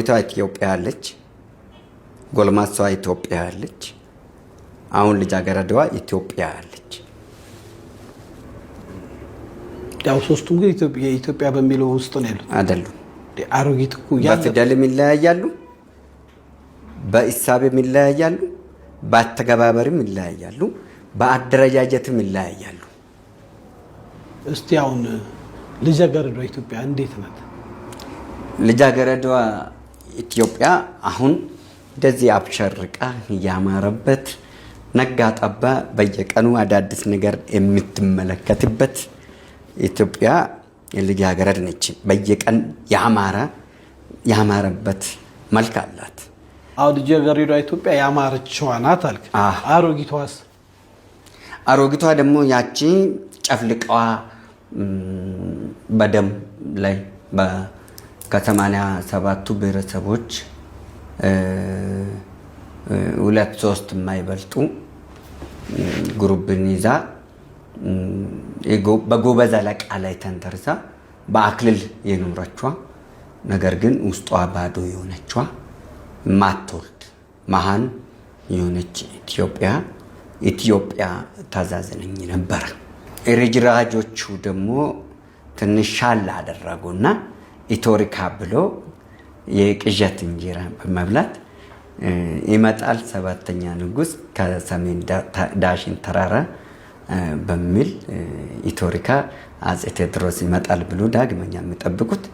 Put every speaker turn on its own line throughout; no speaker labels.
ኢትዮጵያ አለች፣ ጎልማሳዋ ኢትዮጵያ አለች፣ አሁን ልጃገረዷ ኢትዮጵያ አለች።
ያው ሶስቱም ግን ኢትዮጵያ በሚለው ውስጥ ነው ያሉት
አይደሉም።
አሮጊት እኮ
በፊደልም ይለያያሉ፣ በኢሳቤም ይለያያሉ፣ በአተገባበርም ይለያያሉ፣ በአደረጃጀትም ይለያያሉ።
እስቲ አሁን ልጃገረዷ ኢትዮጵያ እንዴት ናት?
ልጃገረዷ ኢትዮጵያ አሁን እንደዚህ አብሸርቃ ያማረበት ነጋ ጠባ በየቀኑ አዳዲስ ነገር የምትመለከትበት ኢትዮጵያ ልጃገረድ ነች። በየቀን ያማረበት መልክ አላት።
አሁን ልጃገረዷ ኢትዮጵያ ያማረችዋ ናት አልክ። አሮጊቷስ?
አሮጊቷ ደግሞ ያቺ ጨፍልቀዋ በደም ላይ ከ87ቱ ብሔረሰቦች 2-3 የማይበልጡ ግሩፕን ይዛ በጎበዝ አለቃ ላይ ተንተርሳ በአክልል የኖረቿ ነገር ግን ውስጧ ባዶ የሆነቿ ማትወልድ መሃን የሆነች ኢትዮጵያ ታዛዝነኝ ነበረ። ርጅራጆቹ ደግሞ ትንሽ ሻል አደረጉና ኢቶሪካ ብሎ የቅዠት እንጀራ በመብላት ይመጣል ሰባተኛ ንጉስ ከሰሜን ዳሽን ተራራ በሚል ኢቶሪካ አጼ ቴዎድሮስ ይመጣል ብሎ ዳግመኛ የሚጠብቁት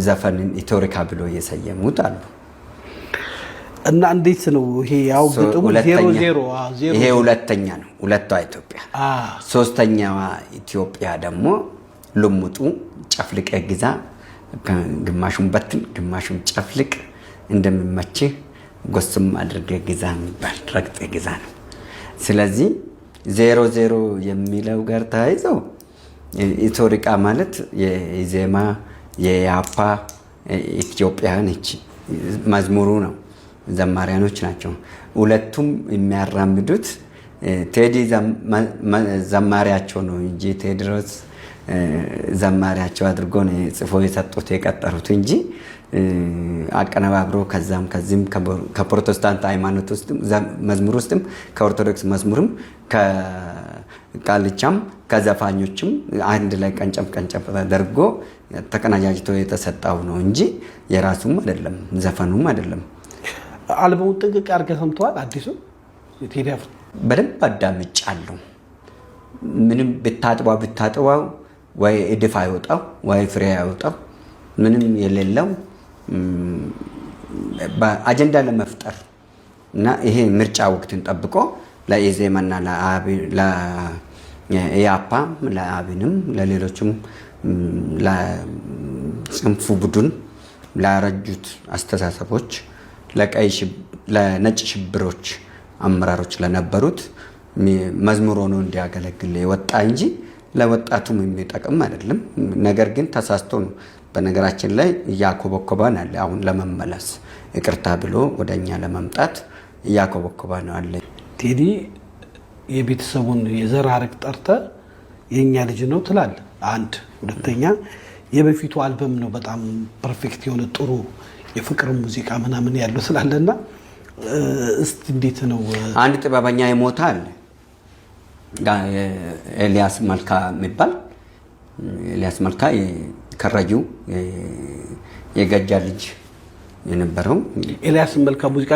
ዘፈንን ኢቶሪካ ብሎ የሰየሙት አሉ።
እና እንዴት ነው ይሄ? ያው ግጥሙ 00
ይሄ ሁለተኛ ነው። ሁለቷ ኢትዮጵያ። ሶስተኛዋ ኢትዮጵያ ደግሞ ልሙጡ ጨፍልቀ ግዛ፣ ግማሹን በትን ግማሹን ጨፍልቅ እንደሚመችህ ጎስም አድርገ ግዛ የሚባል ረግጠ ግዛ ነው። ስለዚህ 00 የሚለው ጋር ተያይዞ ኢቶሪካ ማለት የዜማ የያፓ ኢትዮጵያ ነች። መዝሙሩ ነው፣ ዘማሪያኖች ናቸው። ሁለቱም የሚያራምዱት ቴዲ ዘማሪያቸው ነው እንጂ ቴዎድሮስ ዘማሪያቸው አድርጎ ነው ጽፎ የሰጡት የቀጠሩት እንጂ አቀነባብሮ ከዚህም ከፕሮቴስታንት ሃይማኖት ውስጥ መዝሙር ውስጥም ከኦርቶዶክስ መዝሙርም ከቃልቻም ከዘፋኞችም አንድ ላይ ቀንጨብ ተደርጎ ተቀናጃጅቶ የተሰጣው ነው እንጂ የራሱም አይደለም፣ ዘፈኑም አይደለም።
አልበሙ ጥንቅቅ አድርገህ ሰምተዋል? አዲሱ ቴዲ አፍሮ
በደንብ አዳምጫለሁ። ምንም ብታጥባው ወይ እድፍ አይወጣው ወይ ፍሬ አይወጣው ምንም የሌለው በአጀንዳ ለመፍጠር እና ይሄ ምርጫ ወቅትን ጠብቆ ለኢዜማና ለኢያፓም ለአብንም ለሌሎችም ለጽንፉ ቡድን ላረጁት አስተሳሰቦች ለነጭ ሽብሮች አመራሮች ለነበሩት መዝሙር ሆኖ እንዲያገለግል የወጣ እንጂ ለወጣቱም የሚጠቅም አይደለም። ነገር ግን ተሳስቶ ነው። በነገራችን ላይ እያኮበኮባን አለ። አሁን ለመመለስ ይቅርታ ብሎ ወደኛ ለመምጣት እያኮበኮባን አለ።
ቴዲ የቤተሰቡን የዘር ሐረግ ጠርተህ የኛ ልጅ ነው ትላለህ። አንድ ሁለተኛ የበፊቱ አልበም ነው በጣም ፐርፌክት የሆነ ጥሩ የፍቅር ሙዚቃ ምናምን ያለው ስላለና እስቲ እንዴት ነው?
አንድ ጥበበኛ ይሞታል። ኤልያስ መልካ የሚባል ኤልያስ መልካ ከረጁ የገጃ ልጅ የነበረው
ኤልያስ መልካ ሙዚቃ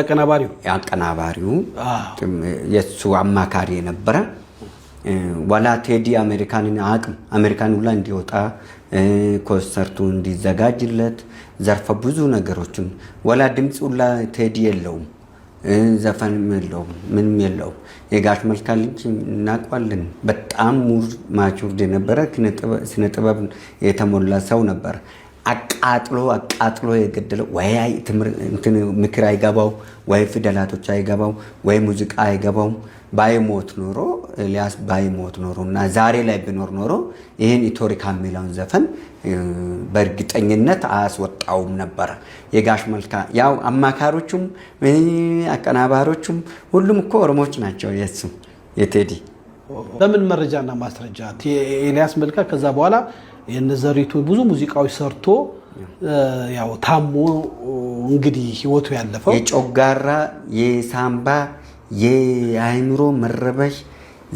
አቀናባሪው
የሱ አማካሪ የነበረ ወላ ቴዲ አሜሪካን ሁላ እንዲወጣ ኮንሰርቱ እንዲዘጋጅለት ዘርፈ ብዙ ነገሮችን ወላ ድምፅ ሁላ ቴዲ የለውም፣ ዘፈንም የለውም፣ ምንም የለውም። የጋሽ መልካ ልጅ እናውቀዋለን። በጣም ማቹርድ የነበረ ስነ ጥበብ የተሞላ ሰው ነበር። አቃጥሎ የገደለው ወይ ምክር አይገባው ወይ ፊደላቶች አይገባው ወይ ሙዚቃ አይገባው። ባይሞት ኖሮ ኤልያስ ባይሞት ኖሮ እና ዛሬ ላይ ቢኖር ኖሮ ይህን ኢቶሪካ የሚለውን ዘፈን በእርግጠኝነት አያስወጣውም ነበር። የጋሽ መልካ ያው አማካሮቹም አቀናባሮቹም ሁሉም እኮ ኦሮሞዎች ናቸው። የቴዲ
በምን መረጃና ማስረጃ ኤልያስ መልካ ከዛ በኋላ የነዘሪቱ ብዙ ሙዚቃዎች ሰርቶ ያው ታሞ እንግዲህ ህይወቱ ያለፈው
የጮጋራ የሳምባ የአይምሮ መረበሽ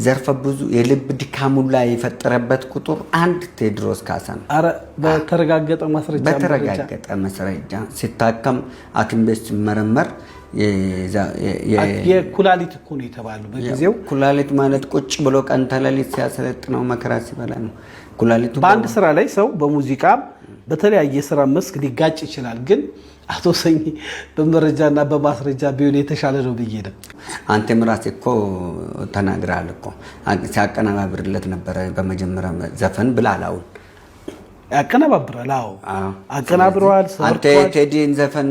ዘርፈ ብዙ የልብ ድካሙን ላይ የፈጠረበት ቁጥር አንድ ቴዎድሮስ ካሳን።
አረ በተረጋገጠ
ማስረጃ ሲታከም ሐኪም ቤት ሲመረመር
የኩላሊት እኮ ነው የተባለው በጊዜው።
ኩላሊት ማለት ቁጭ ብሎ ቀን ተሌሊት ሲያሰለጥነው መከራ ሲበላ ነው ኩላሊቱ።
በአንድ ስራ ላይ ሰው በሙዚቃ በተለያየ ስራ መስክ ሊጋጭ ይችላል። ግን አቶ ሰኝ በመረጃና በማስረጃ ቢሆን የተሻለ ነው ብዬ ነው።
አንተም ራስህ እኮ ተናግረሃል እኮ ሲያቀናባብርለት ነበረ በመጀመሪያ ዘፈን ብላላው
ያቀናባብራል። አዎ አቀናብረዋል።
አንተ ቴዲን ዘፈን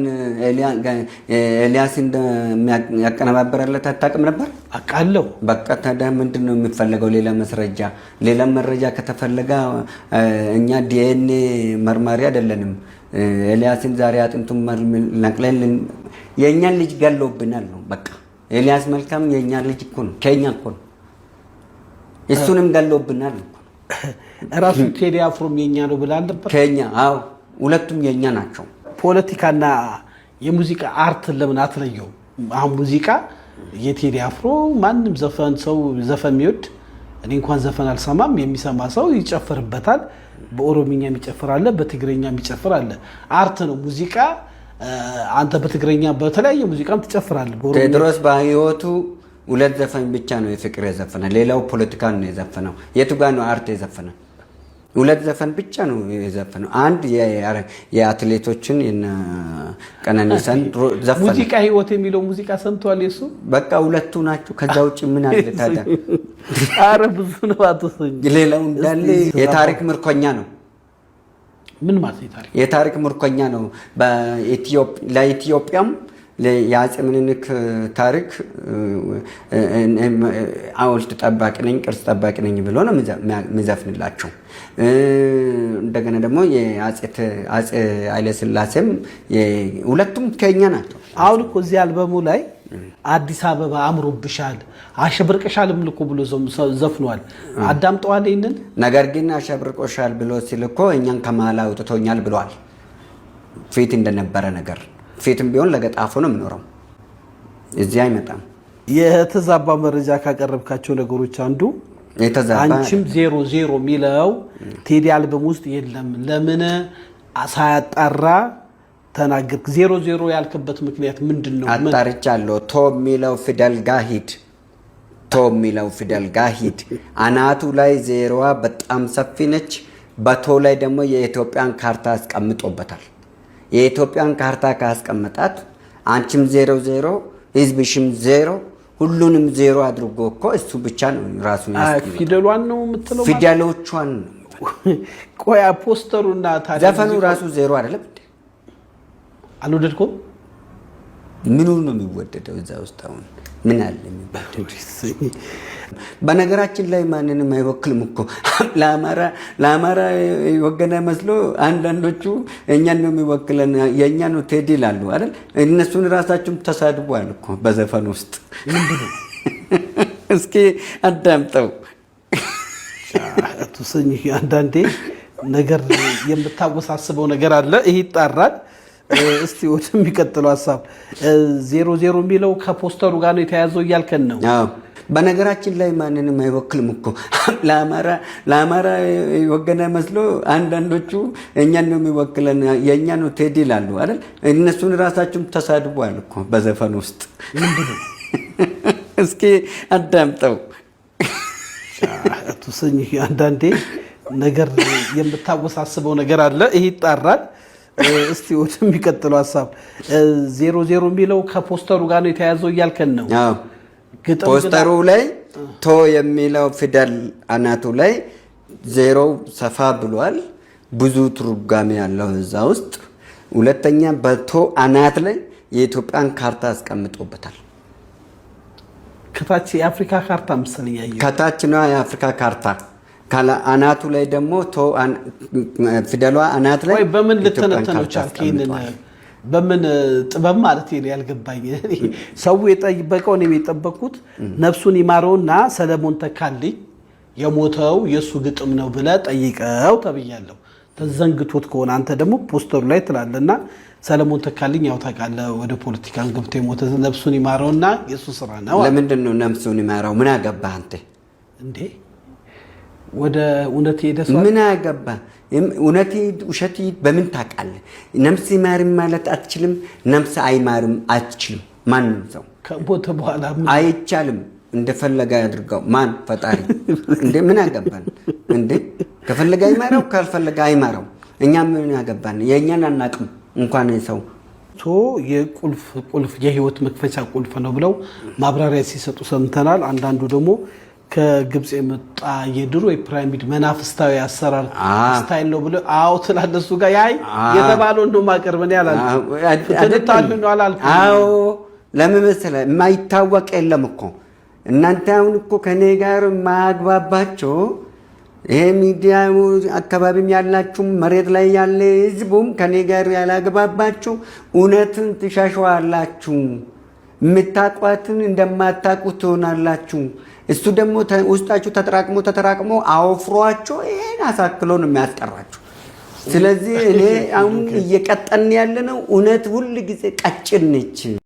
ኤልያስ እንደሚያቀናባብርለት አታውቅም ነበር?
አውቃለሁ።
በቃ ታዲያ ምንድን ነው የሚፈለገው? ሌላ መረጃ ከተፈለገ እኛ ዲኤንኤ መርማሪ አይደለንም። ኤልያስን ዛሬ አጥንቱን ነቅለን የእኛን ልጅ ገለውብናል ነው በቃ። ኤልያስ መልካም የእኛ ልጅ እኮ ነው፣ ከኛ እኮ ነው። እሱንም ገለውብናል ነው
ራሱ ቴዲ አፍሮም የኛ ነው ብላል ነበር።
ከኛ አዎ፣ ሁለቱም የኛ ናቸው።
ፖለቲካና የሙዚቃ አርት ለምን አትለየው? አሁን ሙዚቃ የቴዲ አፍሮ ማንም ሰው ዘፈን የሚወድ እኔ እንኳን ዘፈን አልሰማም፣ የሚሰማ ሰው ይጨፍርበታል። በኦሮሚኛ የሚጨፍር አለ፣ በትግረኛ የሚጨፍር አለ። አርት ነው ሙዚቃ። አንተ በትግረኛ በተለያየ ሙዚቃም ትጨፍራለህ።
ቴዎድሮስ በህይወቱ ሁለት ዘፈን ብቻ ነው የፍቅር የዘፈነ፣ ሌላው ፖለቲካን ነው የዘፈነው። የቱ ጋር ነው አርት የዘፈነ? ሁለት ዘፈን ብቻ ነው የዘፈነው። አንድ የአትሌቶችን ቀነኒሳን ዘፈነ።
ሙዚቃ ህይወት የሚለው ሙዚቃ ሰምቷል የሱ።
በቃ ሁለቱ ናቸው። ከዛ ውጭ ምን አለ ታዲያ?
አረ ብዙ ነው አትሰኝ።
ሌላው እንዳለ የታሪክ ምርኮኛ ነው።
ምን ማለት ነው?
የታሪክ ምርኮኛ ነው። ለኢትዮጵያም የአፄ ምኒልክ ታሪክ ሐውልት ጠባቂ ነኝ፣ ቅርስ ጠባቂ ነኝ ብሎ ነው የሚዘፍንላቸው። እንደገና ደግሞ የአፄ ኃይለሥላሴም ሁለቱም ከኛ ናቸው።
አሁን እኮ እዚህ አልበሙ ላይ አዲስ አበባ አምሮብሻል፣ አሸብርቀሻልም ልኮ ብሎ ዘፍኗል። አዳምጠዋል ይሄንን ነገር።
ግን አሸብርቆሻል ብሎ ሲል እኮ እኛን ከመሀል አውጥቶኛል ብለዋል። ፊት እንደነበረ ነገር ፊትም ቢሆን ለገጣፎ ነው የሚኖረው፣ እዚህ አይመጣም።
የተዛባ መረጃ ካቀረብካቸው ነገሮች አንዱ አንቺም 00 የሚለው ቴዲ አልበም ውስጥ የለም። ለምን ሳያጣራ ተናገርክ? 00 ያልክበት ምክንያት ምንድን ነው?
አጣርቻለሁ። ቶ የሚለው ፊደል ጋር ሂድ አናቱ ላይ ዜሮዋ በጣም ሰፊ ነች። በቶ ላይ ደግሞ የኢትዮጵያን ካርታ አስቀምጦበታል። የኢትዮጵያን ካርታ ካስቀመጣት አንቺም 00 ህዝብሽም 0 ሁሉንም 0 አድርጎ እኮ እሱ ብቻ ነው ራሱ ያስቀምጣል።
ፊደሏን ነው የምትለው?
ፊደሎቿን
ቆያ ፖስተሩና ታዲያ
ዘፈኑ ራሱ 0 አይደለም?
አልወደድኩም።
ምኑ ነው የሚወደደው እዛ ውስጥ? አሁን ምን አለ የሚወደደው? በነገራችን ላይ ማንንም አይወክልም እኮ። ለአማራ የወገነ መስሎ አንዳንዶቹ እኛን ነው የሚወክለን፣ የእኛ ነው ቴዲ ይላሉ አይደል? እነሱን ራሳቸውም ተሳድቧል እኮ በዘፈን ውስጥ። እስኪ አዳምጠው።
አትሰኝ። አንዳንዴ ነገር የምታወሳስበው ነገር አለ፣ ይሄ ይጣራል። እስቲ ወደሚቀጥለው ሀሳብ 00 የሚለው ከፖስተሩ ጋር ነው የተያዘው እያልከን ነው?
አዎ። በነገራችን ላይ ማንንም አይወክልም እኮ። ለአማራ የወገነ መስሎ አንዳንዶቹ እኛን ነው የሚወክለን፣ የእኛ ነው ቴዲ ይላሉ አይደል? እነሱን ራሳቸውም ተሳድቧል እኮ በዘፈን ውስጥ። እስኪ አዳምጠው።
አትሰኝ። አንዳንዴ ነገር የምታወሳስበው ነገር አለ፣ ይሄ ይጣራል። እስቲ ወደሚቀጥለው ሀሳብ 00 የሚለው ከፖስተሩ ጋር ነው የተያዘው እያልከን ነው?
አዎ። ፖስተሩ ላይ ቶ የሚለው ፊደል አናቱ ላይ 0 ሰፋ ብሏል። ብዙ ትርጓሜ ያለው እዛ ውስጥ። ሁለተኛ በቶ አናት ላይ የኢትዮጵያን ካርታ አስቀምጦበታል።
ከታች የአፍሪካ ካርታ መሰለኝ ያየው።
ከታች ነው የአፍሪካ ካርታ። አናቱ ላይ ደግሞ ቶ ፊደሏ አናት ላይ
ወይ በምን ልተነተነው ቻልክ? በምን ጥበብ ማለት ነው ያልገባኝ። ሰው የጠበቀው ነው የጠበቁት። ነፍሱን ይማረውና ሰለሞን ተካልኝ የሞተው የሱ ግጥም ነው ብለ ጠይቀው ተብያለሁ። ተዘንግቶት ከሆነ አንተ ደግሞ ፖስተሩ ላይ ትላለና ሰለሞን ተካልኝ ያው ታውቃለህ ወደ ፖለቲካን ገብቶ የሞተ ነፍሱን ይማረውና የሱ ስራ ነው።
ለምንድን ነው ነፍሱን ይማረው? ምን አገባህ አንተ
እንዴ? ወደ እውነት ሄደ ሰው
ምን አገባህ? እውነት ውሸት በምን ታውቃለህ? ነፍስ ይማርም ማለት አትችልም፣ ነፍስ አይማርም አትችልም። ማንም ሰው
ከሞተ በኋላ
አይቻልም። እንደፈለገ ያድርገው። ማን ፈጣሪ እንዴ? ምን አገባን እንዴ? ከፈለገ አይማረው፣ ካልፈለገ አይማረው። እኛ ምን ያገባን? የእኛን አናቅም እንኳን ሰው
የቁልፍ የህይወት መክፈቻ ቁልፍ ነው ብለው ማብራሪያ ሲሰጡ ሰምተናል። አንዳንዱ ደግሞ ከግብጽ የመጣ የድሮ የፒራሚድ መናፍስታዊ አሰራር ስታይል ነው ብለው አዎ ትላለህ። እሱ ጋር ያይ የተባለው ነው ማቀርበን ያላል ተደታሉ ነው አላልኩ።
አዎ ለምን መሰለህ? የማይታወቅ የለም እኮ እናንተ አሁን እኮ ከኔ ጋር ማግባባቸው ይሄ ሚዲያ አካባቢም ያላችሁ መሬት ላይ ያለ ህዝቡም ከኔ ጋር ያላግባባችሁ እውነትን ትሻሻዋላችሁ። የምታቋትን እንደማታቁት ትሆናላችሁ። እሱ ደግሞ ውስጣችሁ ተጠራቅሞ አወፍሯቸው ይሄን አሳክሎ ነው የሚያስቀራችሁ። ስለዚህ እኔ አሁን እየቀጠን ያለ ነው። እውነት ሁል ጊዜ ቀጭን ነች።